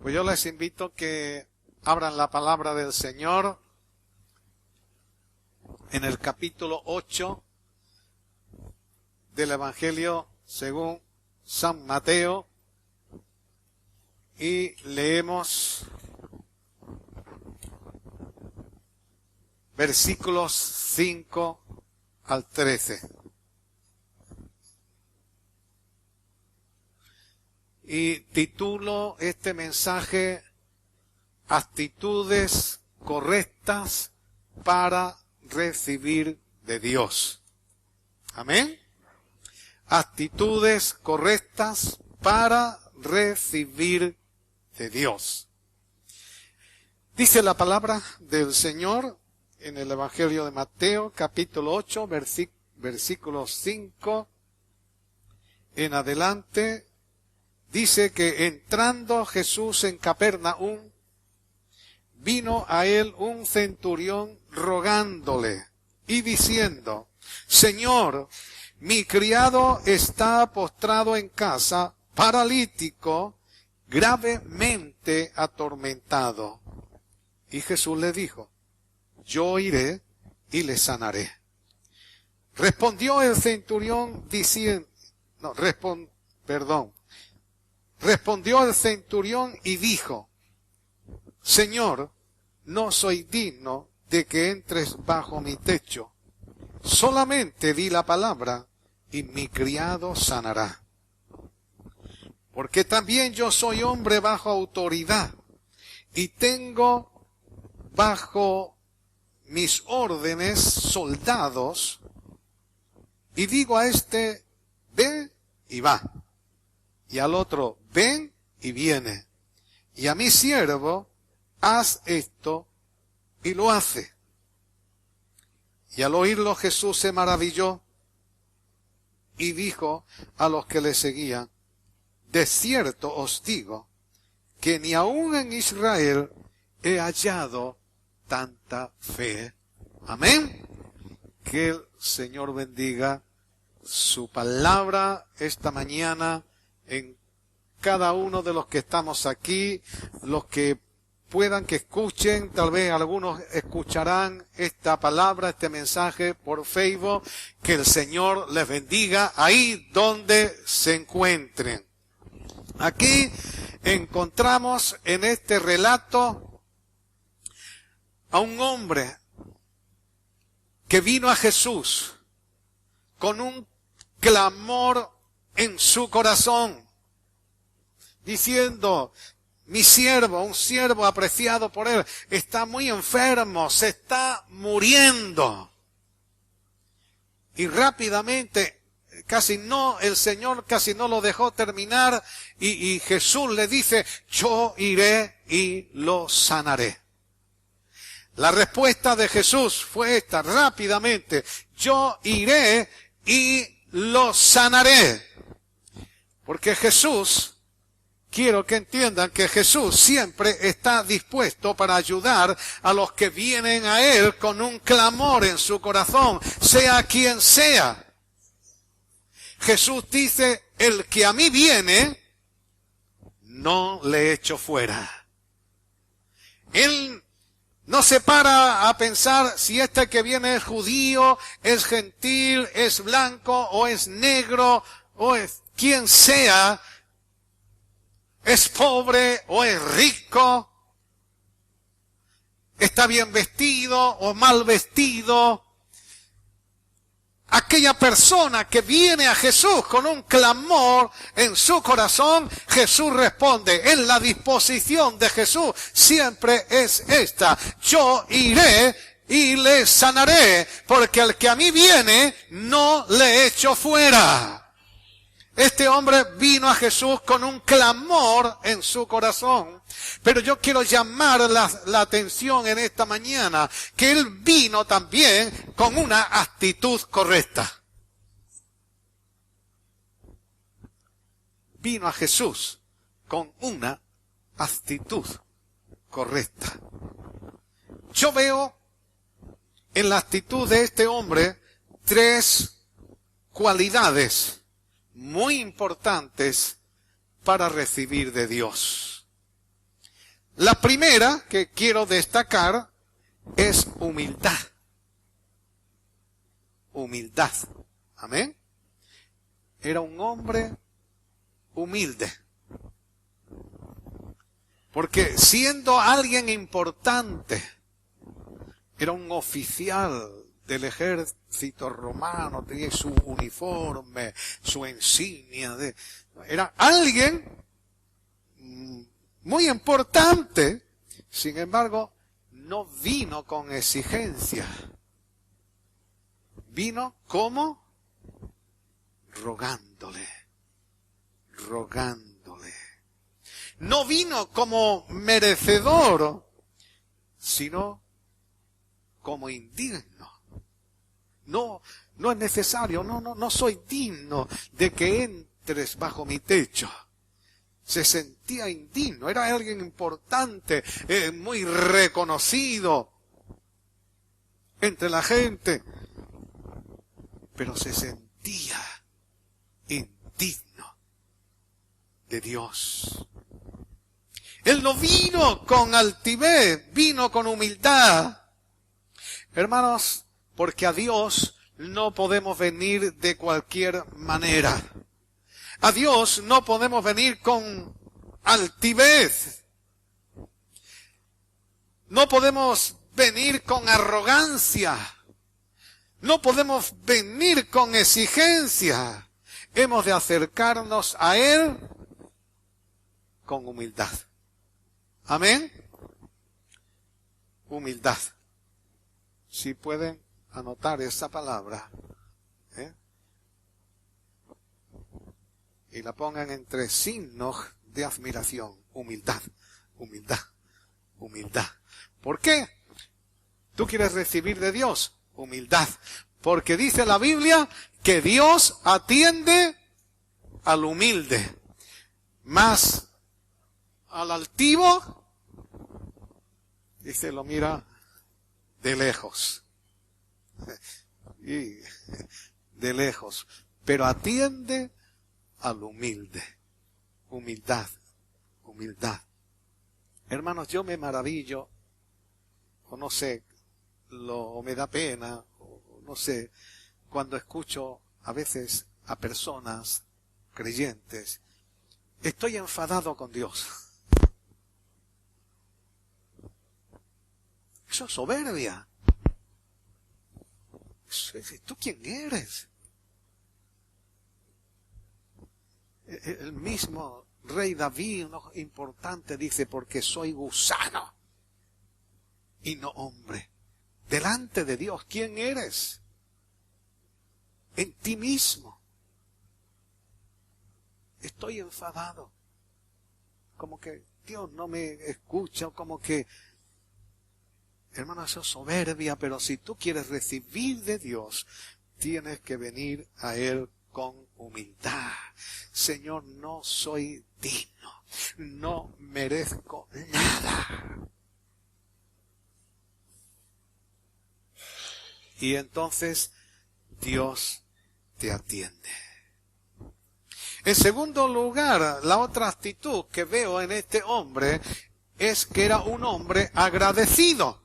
Pues yo les invito que abran la palabra del Señor en el capítulo 8 del Evangelio según San Mateo y leemos versículos 5 al 13. Y titulo este mensaje Actitudes correctas para recibir de Dios. Amén. Actitudes correctas para recibir de Dios. Dice la palabra del Señor en el Evangelio de Mateo, capítulo 8, versículos 5 en adelante. Dice que entrando Jesús en Capernaum, vino a él un centurión rogándole y diciendo: Señor, mi criado está postrado en casa, paralítico, gravemente atormentado. Y Jesús le dijo: Yo iré y le sanaré. Respondió el centurión diciendo, Respondió el centurión y dijo: Señor, no soy digno de que entres bajo mi techo. Solamente di la palabra y mi criado sanará. Porque también yo soy hombre bajo autoridad y tengo bajo mis órdenes soldados, y digo a este: ve y va, y al otro: ven y viene, y a mi siervo: haz esto, y lo hace. Y al oírlo Jesús se maravilló y dijo a los que le seguían: de cierto os digo que ni aun en Israel he hallado tanta fe. Amén. Que el Señor bendiga su palabra esta mañana en cada uno de los que estamos aquí, los que puedan que escuchen, tal vez algunos escucharán esta palabra, este mensaje por Facebook. Que el Señor les bendiga ahí donde se encuentren. Aquí encontramos en este relato a un hombre que vino a Jesús con un clamor en su corazón, diciendo: mi siervo, un siervo apreciado por él, está muy enfermo, se está muriendo. Y rápidamente, el Señor casi no lo dejó terminar, y Jesús le dice: yo iré y lo sanaré. La respuesta de Jesús fue esta, rápidamente: yo iré y lo sanaré. Porque Jesús, quiero que entiendan que Jesús siempre está dispuesto para ayudar a los que vienen a Él con un clamor en su corazón, sea quien sea. Jesús dice: el que a mí viene, no le echo fuera. Él no se para a pensar si este que viene es judío, es gentil, es blanco o es negro o es quien sea, es pobre o es rico, está bien vestido o mal vestido. Aquella persona que viene a Jesús con un clamor en su corazón, Jesús responde. En la disposición de Jesús siempre es esta: yo iré y le sanaré, porque el que a mí viene no le echo fuera. Este hombre vino a Jesús con un clamor en su corazón. Pero yo quiero llamar la atención en esta mañana, que él vino también con una actitud correcta. Vino a Jesús con una actitud correcta. Yo veo en la actitud de este hombre tres cualidades muy importantes para recibir de Dios. La primera que quiero destacar es humildad. Humildad. Amén. Era un hombre humilde. Porque siendo alguien importante, era un oficial del ejército romano, tenía su uniforme, su insignia, era alguien muy importante. Sin embargo, no vino con exigencia. Vino como rogándole. No vino como merecedor, sino como indigno. No es necesario, no soy digno de que entres bajo mi techo. Se sentía indigno, era alguien importante, muy reconocido entre la gente, pero se sentía indigno de Dios. Él no vino con altivez, vino con humildad. Hermanos, porque a Dios no podemos venir de cualquier manera. A Dios no podemos venir con altivez. No podemos venir con arrogancia. No podemos venir con exigencia. Hemos de acercarnos a Él con humildad. Amén. Humildad. Si pueden anotar esa palabra, y la pongan entre signos de admiración. Humildad, humildad, humildad. ¿Por qué? ¿Tú quieres recibir de Dios? Humildad. Porque dice la Biblia que Dios atiende al humilde, más al altivo, dice, lo mira de lejos. Y de lejos. Pero atiende al humilde. Humildad. Humildad. Hermanos, yo me maravillo, o no sé, o me da pena, o no sé, cuando escucho a veces a personas creyentes, estoy enfadado con Dios. Eso es soberbia. ¿Tú quién eres? El mismo rey David, uno importante, dice, porque soy gusano y no hombre. Delante de Dios, ¿quién eres? En ti mismo. Estoy enfadado. Como que Dios no me escucha, como que... Hermano, eso es soberbia, pero si tú quieres recibir de Dios, tienes que venir a Él con humildad. Señor, no soy digno, no merezco nada. Y entonces Dios te atiende. En segundo lugar, la otra actitud que veo en este hombre es que era un hombre agradecido.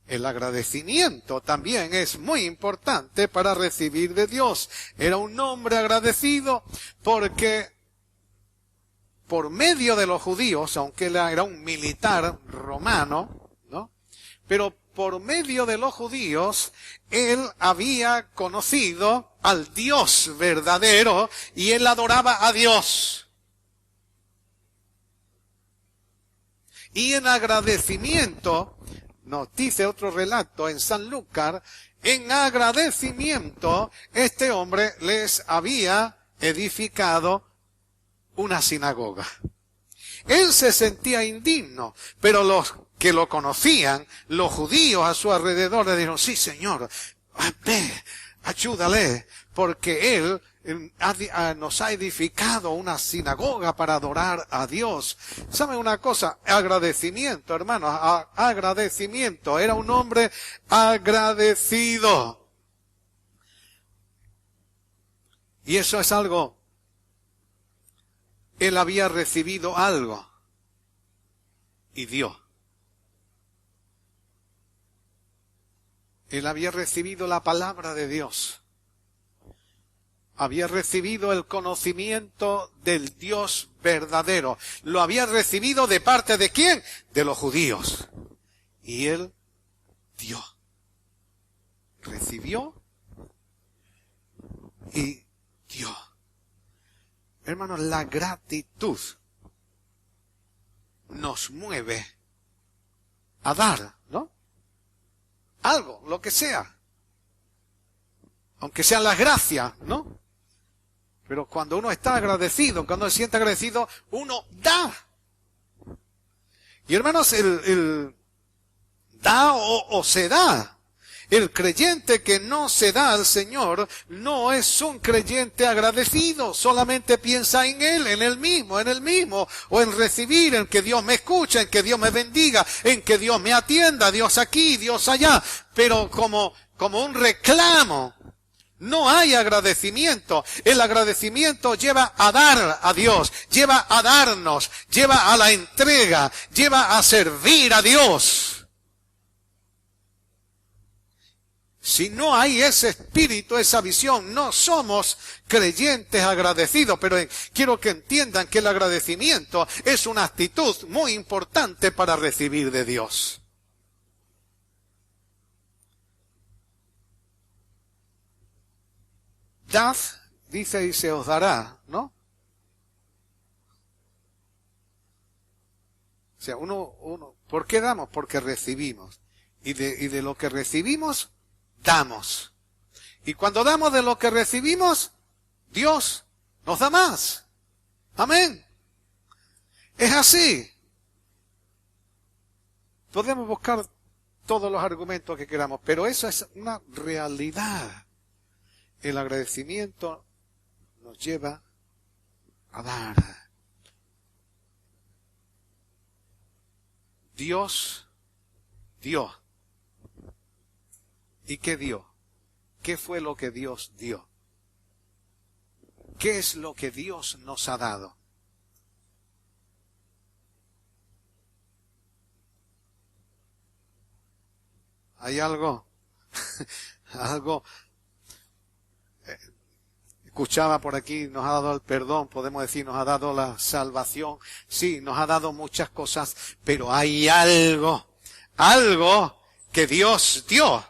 El agradecimiento también es muy importante para recibir de Dios. Era un hombre agradecido porque por medio de los judíos, aunque él era un militar romano, ¿no? Pero por medio de los judíos, él había conocido al Dios verdadero y él adoraba a Dios. Y en agradecimiento, nos dice otro relato en San Lucas, en agradecimiento, este hombre les había edificado una sinagoga. Él se sentía indigno, pero los que lo conocían, los judíos a su alrededor, le dijeron, sí, Señor, ve, ayúdale, porque él nos ha edificado una sinagoga para adorar a Dios. ¿Saben una cosa? Agradecimiento, hermanos, agradecimiento. Era un hombre agradecido. Y eso es algo. Él había recibido algo. y dio. Él había recibido la palabra de Dios. Había recibido el conocimiento del Dios verdadero. Lo había recibido de parte de ¿quién? De los judíos. Y él dio. Recibió y dio. Hermanos, la gratitud nos mueve a dar, ¿no? Algo, lo que sea. Aunque sean las gracias, ¿no? Pero cuando uno está agradecido, cuando se siente agradecido, uno da. Y hermanos, el da o se da. El creyente que no se da al Señor no es un creyente agradecido, solamente piensa en Él mismo, o en recibir, en que Dios me escucha, en que Dios me bendiga, en que Dios me atienda, Dios aquí, Dios allá, pero como un reclamo. No hay agradecimiento. El agradecimiento lleva a dar a Dios, lleva a darnos, lleva a la entrega, lleva a servir a Dios. Si no hay ese espíritu, esa visión, no somos creyentes agradecidos. Pero quiero que entiendan que el agradecimiento es una actitud muy importante para recibir de Dios. Dad, dice, y se os dará, ¿no? O sea, ¿por qué damos? Porque recibimos. Y de lo que recibimos, damos. Y cuando damos de lo que recibimos, Dios nos da más. Amén. Es así. Podemos buscar todos los argumentos que queramos, pero eso es una realidad. El agradecimiento nos lleva a dar. Dios dio. ¿Y qué dio? ¿Qué fue lo que Dios dio? ¿Qué es lo que Dios nos ha dado? ¿Hay algo? Escuchaba por aquí, nos ha dado el perdón, podemos decir, nos ha dado la salvación. Sí, nos ha dado muchas cosas, pero hay algo que Dios dio.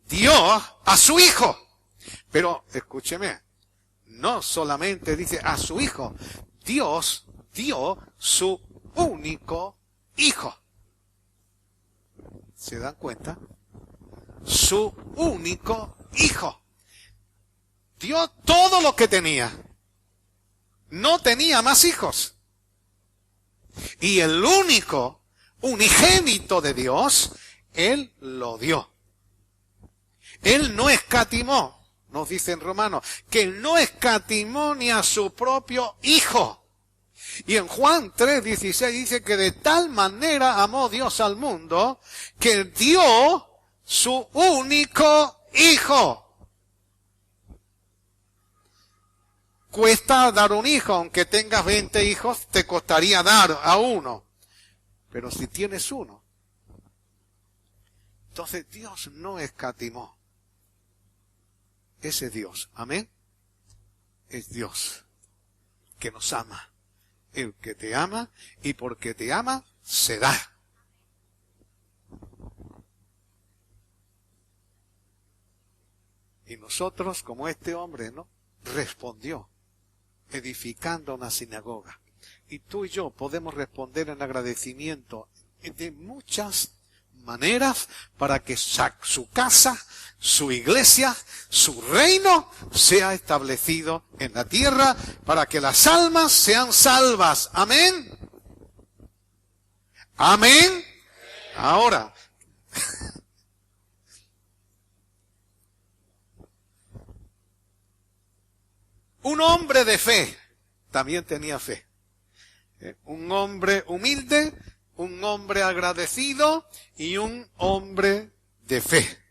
Dio a su Hijo. Pero, escúcheme, no solamente dice a su Hijo, Dios dio su único Hijo. ¿Se dan cuenta? Su único Hijo. Dio todo lo que tenía. No tenía más hijos. Y el único, unigénito de Dios, Él lo dio. Él no escatimó, nos dice en Romanos, que Él no escatimó ni a su propio Hijo. Y en Juan 3:16 dice que de tal manera amó Dios al mundo que dio su único Hijo. Cuesta dar un hijo, aunque tengas 20 hijos, te costaría dar a uno. Pero si tienes uno, entonces Dios no escatimó. Ese Dios, amén, es Dios que nos ama. El que te ama, y porque te ama, se da. Y nosotros, como este hombre, ¿no?, respondió, edificando una sinagoga. Y tú y yo podemos responder en agradecimiento de muchas maneras para que su casa, su iglesia, su reino sea establecido en la tierra, para que las almas sean salvas. Amén. Amén. Ahora, un hombre de fe también tenía fe. Un hombre humilde, un hombre agradecido y un hombre de fe.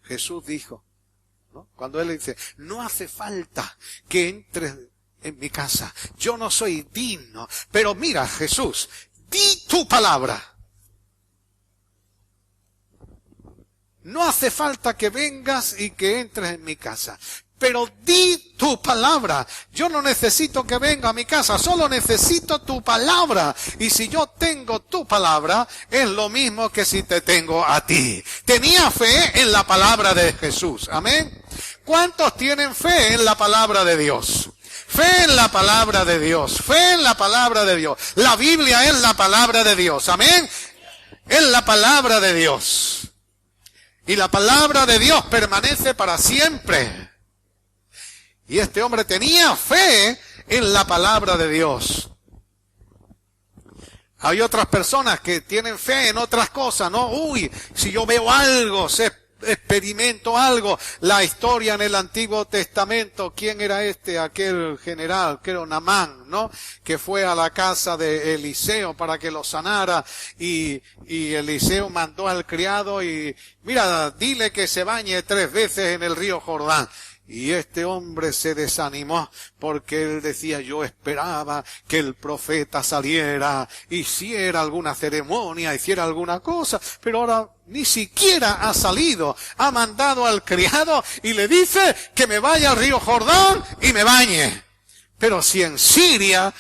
Jesús dijo, ¿no?, cuando Él le dice, no hace falta que entres en mi casa. Yo no soy digno. Pero mira, Jesús, di tu palabra. No hace falta que vengas y que entres en mi casa. Pero di tu palabra. Yo no necesito que venga a mi casa, solo necesito tu palabra. Y si yo tengo tu palabra, es lo mismo que si te tengo a ti. Tenía fe en la palabra de Jesús. Amén. ¿Cuántos tienen fe en la palabra de Dios? Fe en la palabra de Dios. Fe en la palabra de Dios. La Biblia es la palabra de Dios. Amén. Es la palabra de Dios. Y la palabra de Dios permanece para siempre. Y este hombre tenía fe en la palabra de Dios. Hay otras personas que tienen fe en otras cosas, ¿no? Uy, si yo veo algo, experimento algo. La historia en el Antiguo Testamento, ¿quién era aquel general? Que era Naamán, ¿no? Que fue a la casa de Eliseo para que lo sanara y Eliseo mandó al criado y, mira, dile que se bañe 3 veces en el río Jordán. Y este hombre se desanimó porque él decía, yo esperaba que el profeta saliera, hiciera alguna ceremonia, hiciera alguna cosa, pero ahora ni siquiera ha salido. Ha mandado al criado y le dice que me vaya al río Jordán y me bañe. Pero si en Siria,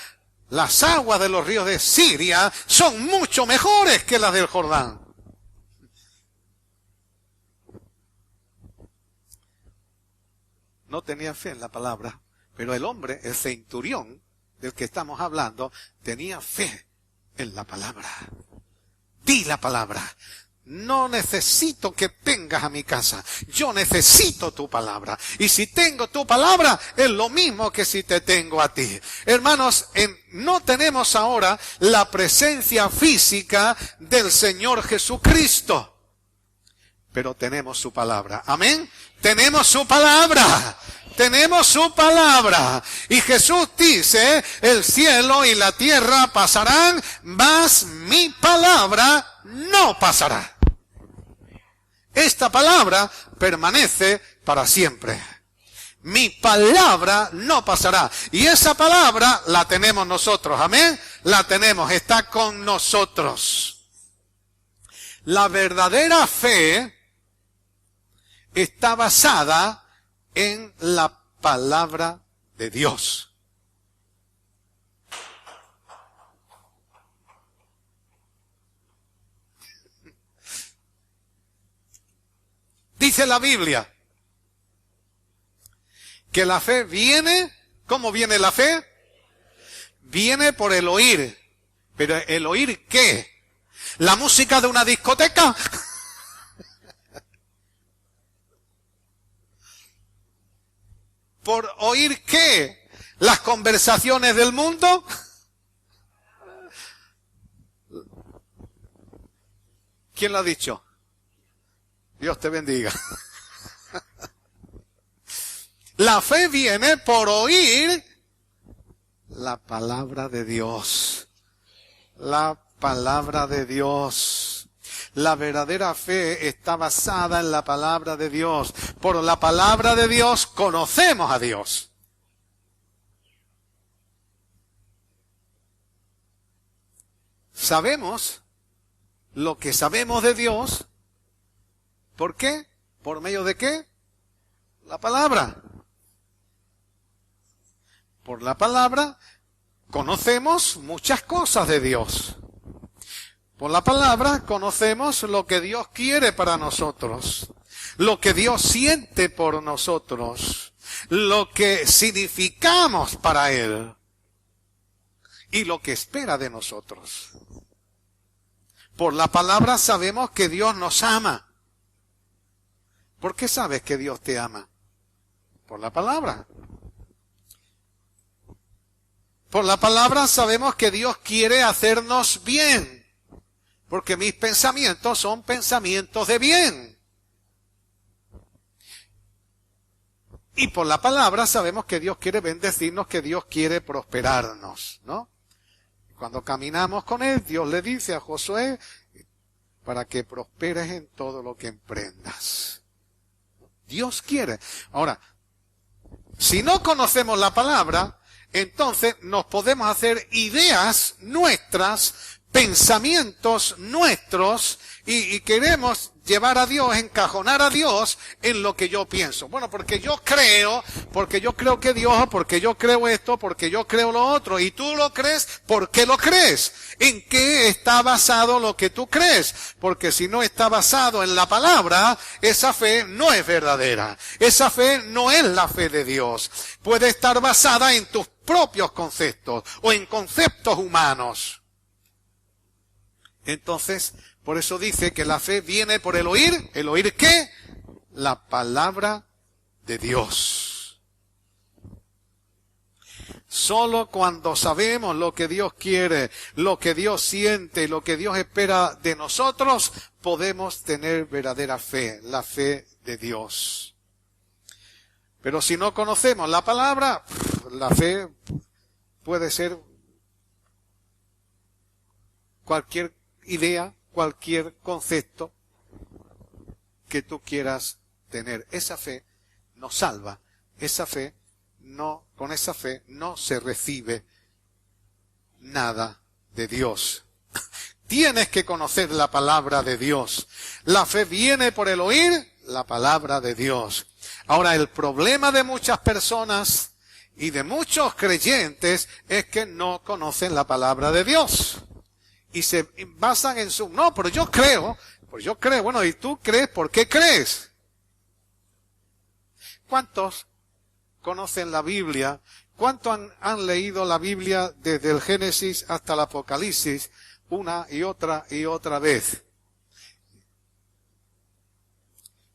las aguas de los ríos de Siria son mucho mejores que las del Jordán. No tenía fe en la palabra, pero el hombre, el centurión del que estamos hablando, tenía fe en la palabra. Di la palabra. No necesito que vengas a mi casa. Yo necesito tu palabra. Y si tengo tu palabra, es lo mismo que si te tengo a ti. Hermanos, no tenemos ahora la presencia física del Señor Jesucristo. Pero tenemos su palabra. Amén. Tenemos su palabra. Tenemos su palabra. Y Jesús dice, el cielo y la tierra pasarán, mas mi palabra no pasará. Esta palabra permanece para siempre. Mi palabra no pasará. Y esa palabra la tenemos nosotros. Amén. La tenemos. Está con nosotros. La verdadera fe está basada en la palabra de Dios. Dice la Biblia que la fe viene, ¿cómo viene la fe? Viene por el oír. ¿Pero el oír qué? ¿La música de una discoteca? ¿Por oír qué? ¿Las conversaciones del mundo? ¿Quién lo ha dicho? Dios te bendiga. La fe viene por oír la palabra de Dios. La palabra de Dios. La verdadera fe está basada en la palabra de Dios. Por la palabra de Dios conocemos a Dios. Sabemos lo que sabemos de Dios. ¿Por qué? ¿Por medio de qué? La palabra. Por la palabra conocemos muchas cosas de Dios. Por la palabra conocemos lo que Dios quiere para nosotros, lo que Dios siente por nosotros, lo que significamos para Él y lo que espera de nosotros. Por la palabra sabemos que Dios nos ama. ¿Por qué sabes que Dios te ama? Por la palabra. Por la palabra sabemos que Dios quiere hacernos bien. Porque mis pensamientos son pensamientos de bien. Y por la palabra sabemos que Dios quiere bendecirnos, que Dios quiere prosperarnos, ¿no? Cuando caminamos con Él, Dios le dice a Josué, para que prosperes en todo lo que emprendas. Dios quiere. Ahora, si no conocemos la palabra, entonces nos podemos hacer ideas nuestras, pensamientos nuestros, y queremos llevar a Dios, encajonar a Dios en lo que yo pienso. Bueno, porque yo creo que Dios, porque yo creo esto, porque yo creo lo otro. Y tú lo crees, ¿por qué lo crees? ¿En qué está basado lo que tú crees? Porque si no está basado en la palabra, esa fe no es verdadera. Esa fe no es la fe de Dios. Puede estar basada en tus propios conceptos o en conceptos humanos. Entonces, por eso dice que la fe viene por el oír. ¿El oír qué? La palabra de Dios. Solo cuando sabemos lo que Dios quiere, lo que Dios siente, lo que Dios espera de nosotros, podemos tener verdadera fe, la fe de Dios. Pero si no conocemos la palabra, la fe puede ser cualquier idea, cualquier concepto que tú quieras tener. Esa fe no salva. Esa fe no, con esa fe no se recibe nada de Dios. Tienes que conocer la palabra de Dios. La fe viene por el oír la palabra de Dios. Ahora, el problema de muchas personas y de muchos creyentes es que no conocen la palabra de Dios. Y se basan en su, no, pero yo creo, bueno, ¿y tú crees? ¿Por qué crees? ¿Cuántos conocen la Biblia? ¿Cuántos han leído la Biblia desde el Génesis hasta el Apocalipsis una y otra vez?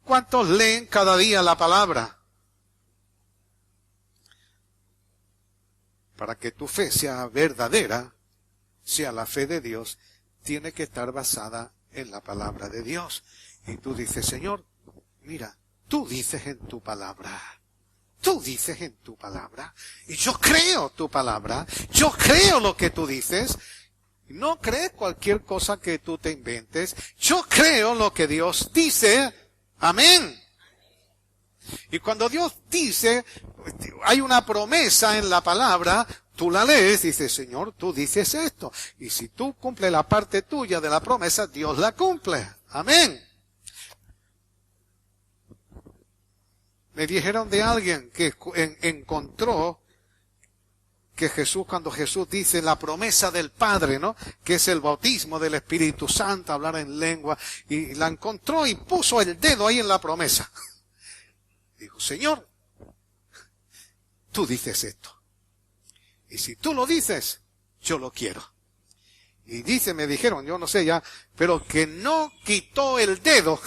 ¿Cuántos leen cada día la palabra? Para que tu fe sea verdadera, sea la fe de Dios, tiene que estar basada en la palabra de Dios. Y tú dices, Señor, mira, tú dices en tu palabra. Tú dices en tu palabra. Y yo creo tu palabra. Yo creo lo que tú dices. No crees cualquier cosa que tú te inventes. Yo creo lo que Dios dice. Amén. Y cuando Dios dice, hay una promesa en la palabra, tú la lees, dices, Señor, tú dices esto. Y si tú cumples la parte tuya de la promesa, Dios la cumple. Amén. Me dijeron de alguien que encontró que Jesús, cuando Jesús dice la promesa del Padre, ¿no? Que es el bautismo del Espíritu Santo, hablar en lengua, y la encontró y puso el dedo ahí en la promesa. Dijo, Señor, tú dices esto. Y si tú lo dices, yo lo quiero. Y dice, me dijeron, yo no sé ya, pero que no quitó el dedo.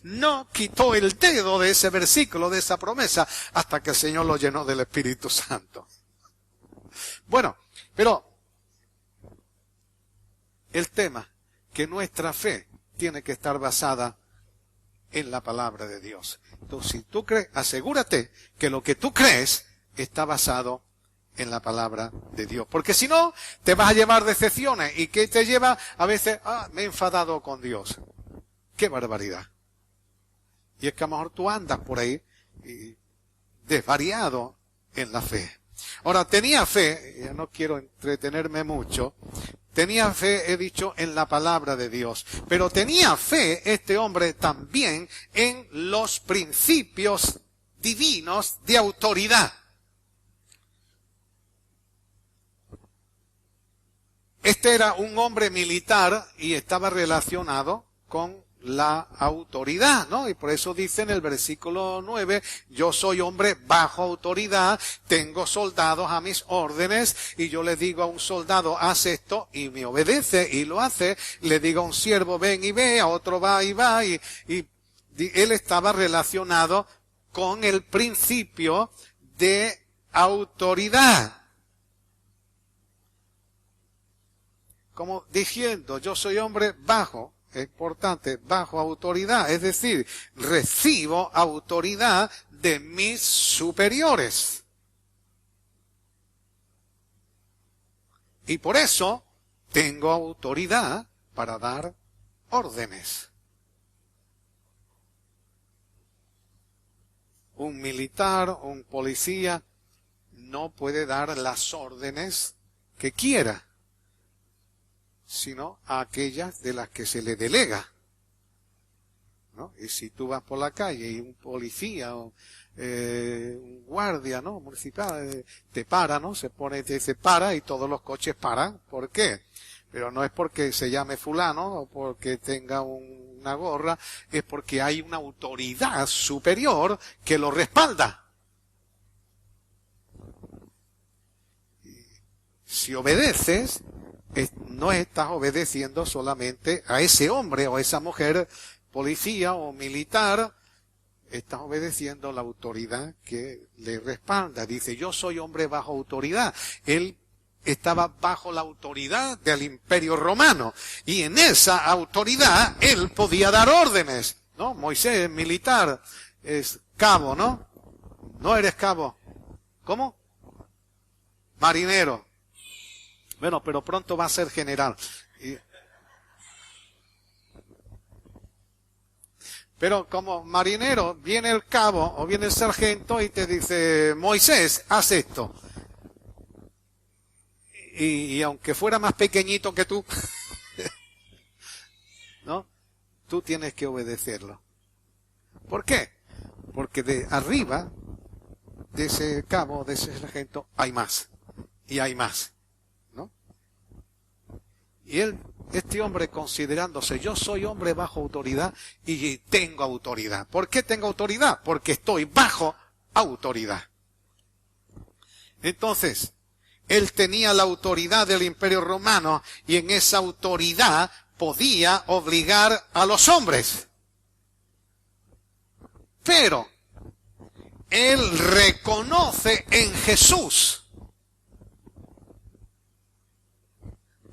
No quitó el dedo de ese versículo, de esa promesa, hasta que el Señor lo llenó del Espíritu Santo. Bueno, pero el tema, que nuestra fe tiene que estar basada en la palabra de Dios. Entonces, si tú crees, asegúrate que lo que tú crees está basado en la palabra de Dios. Porque si no, te vas a llevar decepciones. ¿Y qué te lleva? A veces, me he enfadado con Dios. ¡Qué barbaridad! Y es que a lo mejor tú andas por ahí desvariado en la fe. Ahora, tenía fe, ya no quiero entretenerme mucho, tenía fe, he dicho, en la palabra de Dios. Pero tenía fe este hombre también en los principios divinos de autoridad. Este era un hombre militar y estaba relacionado con la autoridad, ¿no? Y por eso dice en el versículo 9, yo soy hombre bajo autoridad, tengo soldados a mis órdenes, y yo le digo a un soldado, haz esto, y me obedece, y lo hace. Le digo a un siervo, ven y ve, a otro va y va, y él estaba relacionado con el principio de autoridad. Como diciendo, yo soy hombre bajo, es importante, bajo autoridad, es decir, recibo autoridad de mis superiores. Y por eso tengo autoridad para dar órdenes. Un militar, un policía, no puede dar las órdenes que quiera, sino a aquellas de las que se le delega, ¿no? Y si tú vas por la calle y un policía o un guardia, ¿no?, municipal te para, ¿no?, se para y todos los coches paran. ¿Por qué? Pero no es porque se llame fulano o porque tenga una gorra, es porque hay una autoridad superior que lo respalda. Si obedeces, no estás obedeciendo solamente a ese hombre o a esa mujer, policía o militar, estás obedeciendo la autoridad que le respalda. Dice, yo soy hombre bajo autoridad. Él estaba bajo la autoridad del Imperio Romano y en esa autoridad él podía dar órdenes, ¿no? Moisés, militar, es cabo, ¿no? No eres cabo. ¿Cómo? Marinero. Bueno, pero pronto va a ser general. Pero como marinero, viene el cabo o viene el sargento y te dice, Moisés, haz esto. Y aunque fuera más pequeñito que tú, ¿no?, tú tienes que obedecerlo. ¿Por qué? Porque de arriba, de ese cabo, de ese sargento, hay más. Y hay más, ¿no? Y este hombre, considerándose, yo soy hombre bajo autoridad y tengo autoridad. ¿Por qué tengo autoridad? Porque estoy bajo autoridad. Entonces, él tenía la autoridad del Imperio Romano y en esa autoridad podía obligar a los hombres. Pero él reconoce en Jesús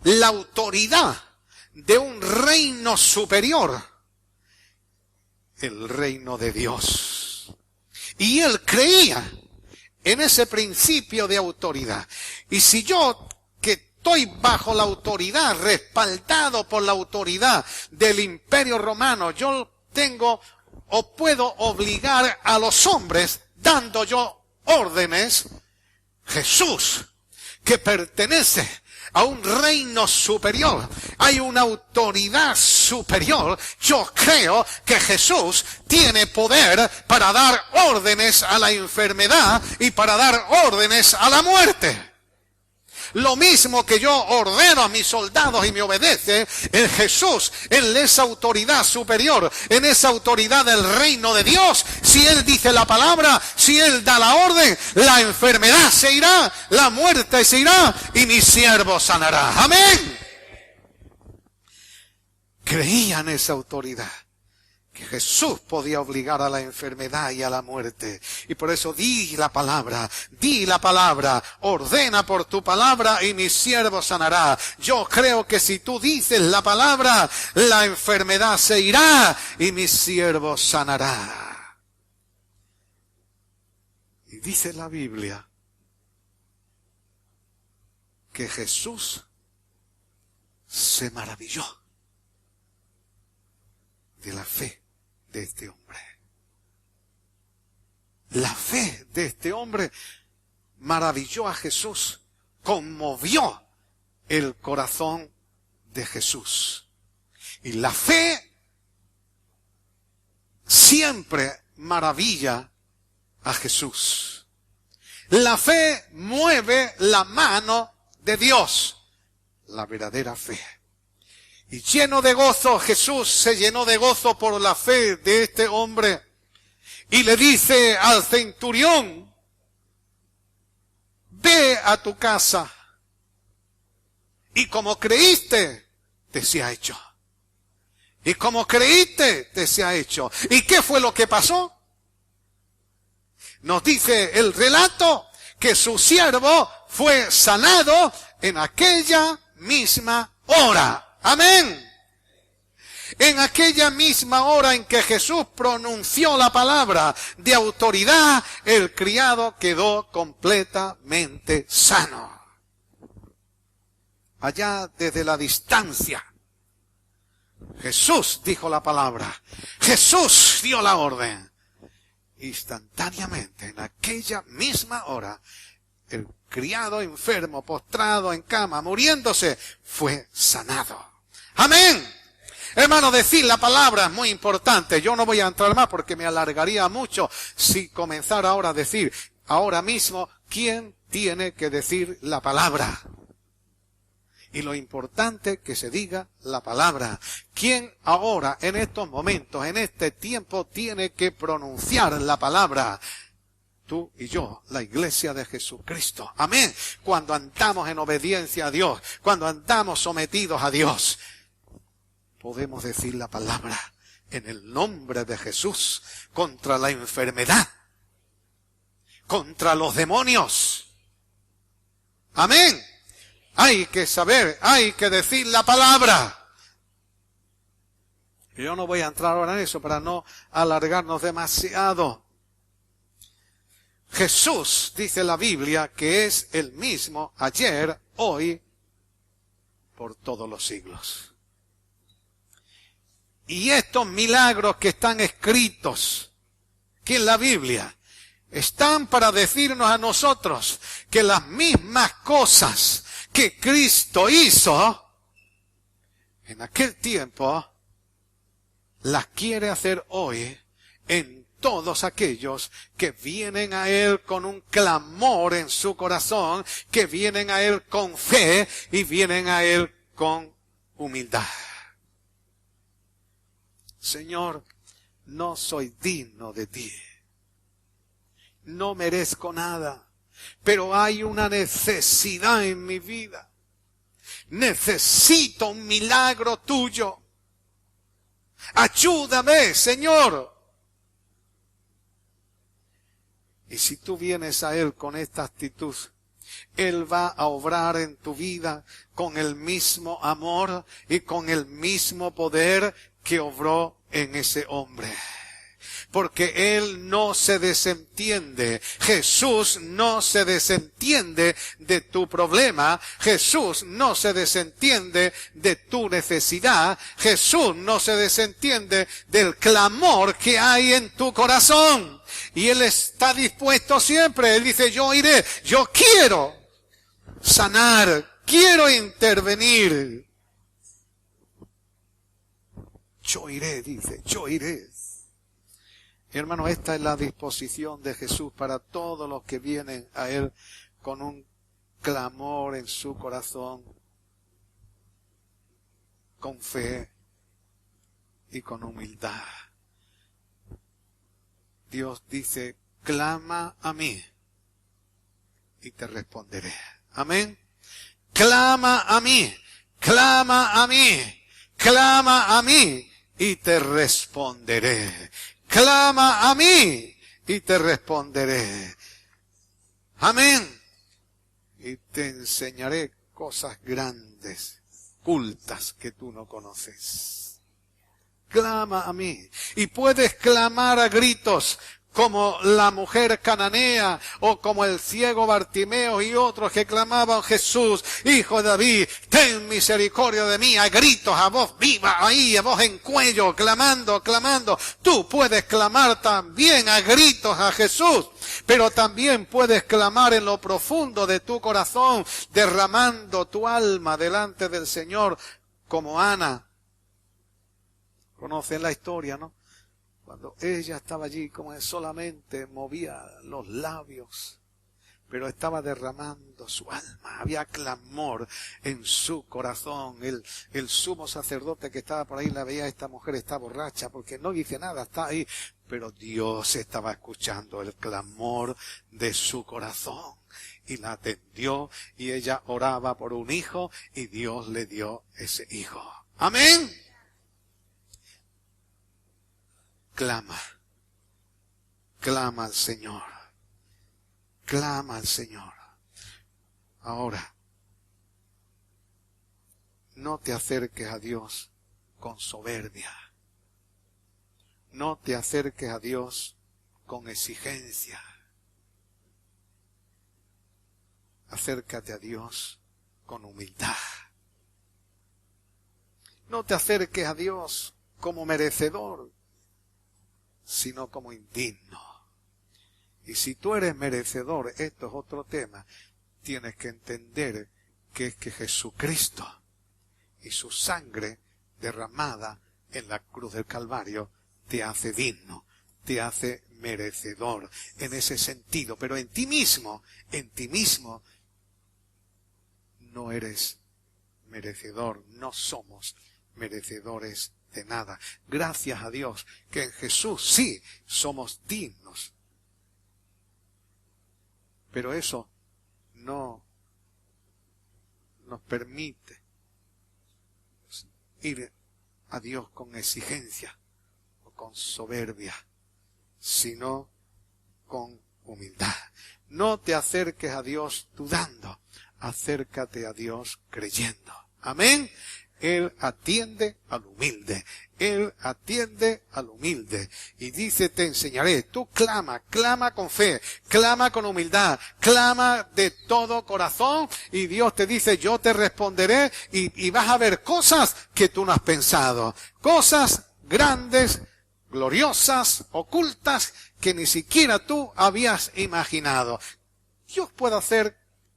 la autoridad de un reino superior, el reino de Dios. Y él creía en ese principio de autoridad. Y si yo, que estoy bajo la autoridad, respaldado por la autoridad del Imperio Romano, yo tengo o puedo obligar a los hombres dando yo órdenes, Jesús, que pertenece a un reino superior, hay una autoridad superior, yo creo que Jesús tiene poder para dar órdenes a la enfermedad y para dar órdenes a la muerte. Lo mismo que yo ordeno a mis soldados y me obedece, en Jesús, en esa autoridad superior, en esa autoridad del reino de Dios, si Él dice la palabra, si Él da la orden, la enfermedad se irá, la muerte se irá y mi siervo sanará. Amén. Creía en esa autoridad, que Jesús podía obligar a la enfermedad y a la muerte. Y por eso di la palabra, ordena por tu palabra y mi siervo sanará. Yo creo que si tú dices la palabra, la enfermedad se irá y mi siervo sanará. Y dice la Biblia que Jesús se maravilló de la fe de este hombre. La fe de este hombre maravilló a Jesús, conmovió el corazón de Jesús. Y la fe siempre maravilla a Jesús. La fe mueve la mano de Dios, la verdadera fe. Y lleno de gozo, Jesús se llenó de gozo por la fe de este hombre. Y le dice al centurión, ve a tu casa. Y como creíste, te se ha hecho. Y como creíste, te se ha hecho. ¿Y qué fue lo que pasó? Nos dice el relato que su siervo fue sanado en aquella misma hora. Amén. En aquella misma hora en que Jesús pronunció la palabra de autoridad, el criado quedó completamente sano. Allá desde la distancia, Jesús dijo la palabra. Jesús dio la orden. Instantáneamente, en aquella misma hora, el criado enfermo, postrado en cama, muriéndose, fue sanado. ¡Amén! Hermano, decir la palabra es muy importante. Yo no voy a entrar más porque me alargaría mucho si comenzara ahora a decir, ahora mismo, ¿quién tiene que decir la palabra? Y lo importante es que se diga la palabra. ¿Quién ahora, en estos momentos, en este tiempo, tiene que pronunciar la palabra? Tú y yo, la iglesia de Jesucristo. Amén. Cuando andamos en obediencia a Dios, cuando andamos sometidos a Dios, podemos decir la palabra en el nombre de Jesús contra la enfermedad, contra los demonios. Amén. Hay que saber, hay que decir la palabra. Yo no voy a entrar ahora en eso para no alargarnos demasiado. Jesús, dice la Biblia, que es el mismo ayer, hoy, por todos los siglos. Y estos milagros que están escritos aquí en la Biblia, están para decirnos a nosotros que las mismas cosas que Cristo hizo en aquel tiempo, las quiere hacer hoy en todos aquellos que vienen a Él con un clamor en su corazón, que vienen a Él con fe y vienen a Él con humildad. Señor, no soy digno de ti. No merezco nada, pero hay una necesidad en mi vida. Necesito un milagro tuyo. Ayúdame, Señor. Y si tú vienes a Él con esta actitud, Él va a obrar en tu vida con el mismo amor y con el mismo poder que obró en ese hombre. Porque Él no se desentiende. Jesús no se desentiende de tu problema. Jesús no se desentiende de tu necesidad. Jesús no se desentiende del clamor que hay en tu corazón. Y Él está dispuesto siempre. Él dice, yo iré, yo quiero sanar, quiero intervenir. Yo iré, dice, yo iré. Hermano, esta es la disposición de Jesús para todos los que vienen a Él con un clamor en su corazón, con fe y con humildad. Dios dice, clama a mí y te responderé. Amén. Clama a mí, clama a mí, clama a mí y te responderé. Clama a mí y te responderé. Amén. Y te enseñaré cosas grandes, ocultas que tú no conoces. Clama a mí. Y puedes clamar a gritos como la mujer cananea o como el ciego Bartimeo y otros que clamaban, Jesús, Hijo de David, ten misericordia de mí, a gritos, a voz viva, ahí, a voz en cuello, clamando, clamando. Tú puedes clamar también a gritos a Jesús, pero también puedes clamar en lo profundo de tu corazón, derramando tu alma delante del Señor, como Ana. Conocen la historia, ¿no? Cuando ella estaba allí, como solamente movía los labios, pero estaba derramando su alma. Había clamor en su corazón. El sumo sacerdote que estaba por ahí la veía, esta mujer está borracha, porque no dice nada, está ahí. Pero Dios estaba escuchando el clamor de su corazón. Y la atendió, y ella oraba por un hijo, y Dios le dio ese hijo. ¡Amén! Clama, clama al Señor, clama al Señor. Ahora, no te acerques a Dios con soberbia, no te acerques a Dios con exigencia. Acércate a Dios con humildad. No te acerques a Dios como merecedor, sino como indigno. Y si tú eres merecedor, esto es otro tema, tienes que entender que es que Jesucristo y su sangre derramada en la cruz del Calvario te hace digno, te hace merecedor en ese sentido. Pero en ti mismo no eres merecedor, no somos merecedores de nada. Gracias a Dios que en Jesús sí somos dignos. Pero eso no nos permite ir a Dios con exigencia o con soberbia, sino con humildad. No te acerques a Dios dudando, acércate a Dios creyendo. Amén. Él atiende al humilde. Él atiende al humilde. Y dice, te enseñaré. Tú clama con fe, clama con humildad, clama de todo corazón. Y Dios te dice, yo te responderé y vas a ver cosas que tú no has pensado. Cosas grandes, gloriosas, ocultas, que ni siquiera tú habías imaginado. Dios puede hacer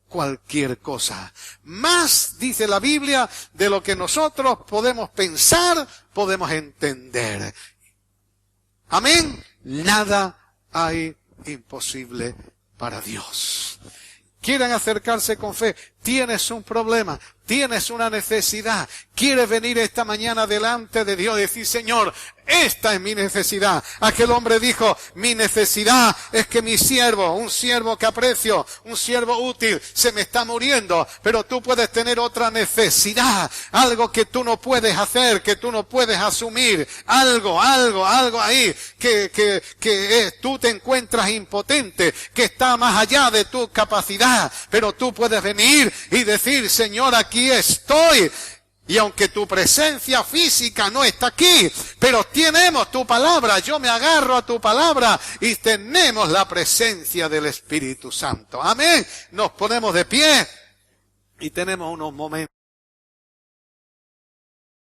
cualquier cosa. Más, dice la Biblia, de lo que nosotros podemos pensar, podemos entender. Amén. Nada hay imposible para Dios. Quieren acercarse con fe. Tienes un problema, tienes una necesidad. Quieres venir esta mañana delante de Dios y decir, Señor, esta es mi necesidad. Aquel hombre dijo, mi necesidad es que mi siervo, un siervo que aprecio, un siervo útil, se me está muriendo. Pero tú puedes tener otra necesidad, algo que tú no puedes hacer, que tú no puedes asumir, algo ahí, que tú te encuentras impotente, que está más allá de tu capacidad. Pero tú puedes venir y decir, Señor, aquí estoy. Y aunque tu presencia física no está aquí, pero tenemos tu palabra, yo me agarro a tu palabra y tenemos la presencia del Espíritu Santo. Amén. Nos ponemos de pie y tenemos unos momentos.